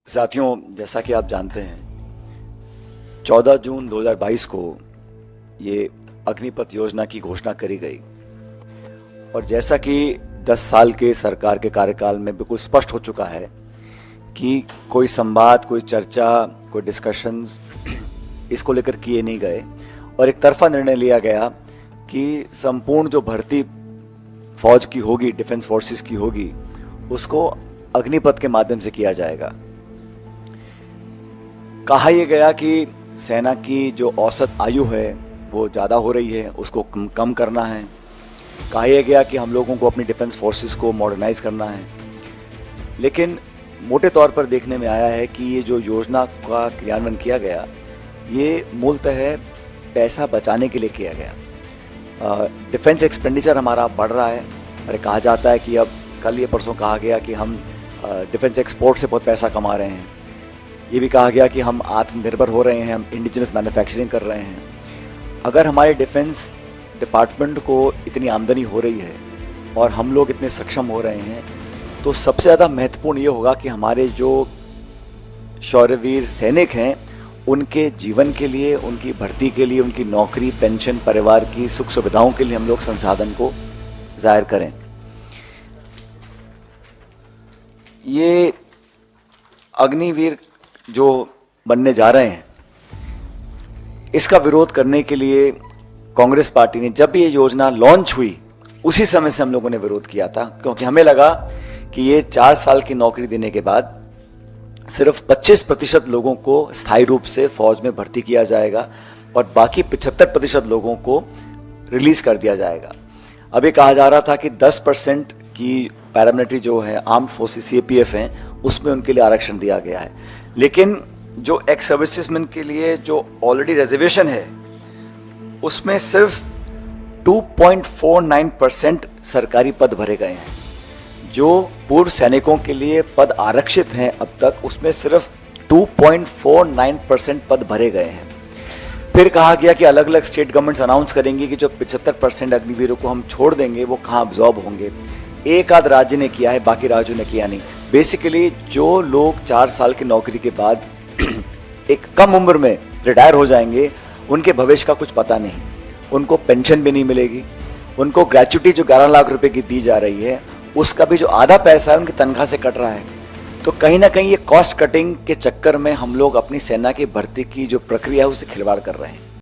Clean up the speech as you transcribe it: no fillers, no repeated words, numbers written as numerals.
साथियों, जैसा कि आप जानते हैं 14 जून 2022 को ये अग्निपथ योजना की घोषणा करी गई और जैसा कि 10 साल के सरकार के कार्यकाल में बिल्कुल स्पष्ट हो चुका है कि कोई संवाद, कोई चर्चा, कोई डिस्कशंस इसको लेकर किए नहीं गए और एक तरफा निर्णय लिया गया कि संपूर्ण जो भर्ती फौज की होगी, डिफेंस फोर्सेस की होगी, उसको अग्निपथ के माध्यम से किया जाएगा। कहा यह गया कि सेना की जो औसत आयु है वो ज़्यादा हो रही है, उसको कम करना है। कहा यह गया कि हम लोगों को अपनी डिफेंस फोर्सेस को मॉडर्नाइज करना है। लेकिन मोटे तौर पर देखने में आया है कि ये जो योजना का क्रियान्वयन किया गया, ये मूलतः पैसा बचाने के लिए किया गया। डिफेंस एक्सपेंडिचर हमारा बढ़ रहा है और कहा जाता है कि अब कल ये परसों कहा गया कि हम डिफेंस एक्सपोर्ट से बहुत पैसा कमा रहे हैं। ये भी कहा गया कि हम आत्मनिर्भर हो रहे हैं, हम इंडिजिनस मैन्युफैक्चरिंग कर रहे हैं। अगर हमारे डिफेंस डिपार्टमेंट को इतनी आमदनी हो रही है और हम लोग इतने सक्षम हो रहे हैं, तो सबसे ज़्यादा महत्वपूर्ण ये होगा कि हमारे जो शौर्यवीर सैनिक हैं उनके जीवन के लिए, उनकी भर्ती के लिए, उनकी नौकरी, पेंशन, परिवार की सुख सुविधाओं के लिए हम लोग संसाधन को जाहिर करें। ये अग्निवीर जो बनने जा रहे हैं, इसका विरोध करने के लिए कांग्रेस पार्टी ने, जब ये योजना लॉन्च हुई उसी समय से हम लोगों ने विरोध किया था, क्योंकि हमें लगा कि ये 4 साल की नौकरी देने के बाद सिर्फ 25% लोगों को स्थायी रूप से फौज में भर्ती किया जाएगा और बाकी 75% लोगों को रिलीज कर दिया जाएगा। अभी कहा जा रहा था कि 10% की पैरामिलिट्री जो है, आर्म्ड फोर्सेस सीएपीएफ हैं, उसमें उनके लिए आरक्षण दिया गया है। लेकिन जो एक्स सर्विसेजमैन के लिए जो ऑलरेडी रिजर्वेशन है, उसमें सिर्फ 2.49% सरकारी पद भरे गए हैं। जो पूर्व सैनिकों के लिए पद आरक्षित हैं अब तक, उसमें सिर्फ 2.49% पद भरे गए हैं। फिर कहा गया कि अलग अलग स्टेट गवर्नमेंट्स अनाउंस करेंगी कि जो 75% अग्निवीरों को हम छोड़ देंगे वो कहाँ अब्जॉर्ब होंगे। एक आध राज्य ने किया है, बाकी राज्यों ने किया नहीं। बेसिकली जो लोग 4 साल की नौकरी के बाद एक कम उम्र में रिटायर हो जाएंगे, उनके भविष्य का कुछ पता नहीं, उनको पेंशन भी नहीं मिलेगी, उनको ग्रेच्युटी जो 11 लाख रुपए की दी जा रही है, उसका भी जो आधा पैसा है उनकी तनख्वाह से कट रहा है। तो कहीं ना कहीं ये कॉस्ट कटिंग के चक्कर में हम लोग अपनी सेना की भर्ती की जो प्रक्रिया है उससे खिलवाड़ कर रहे हैं।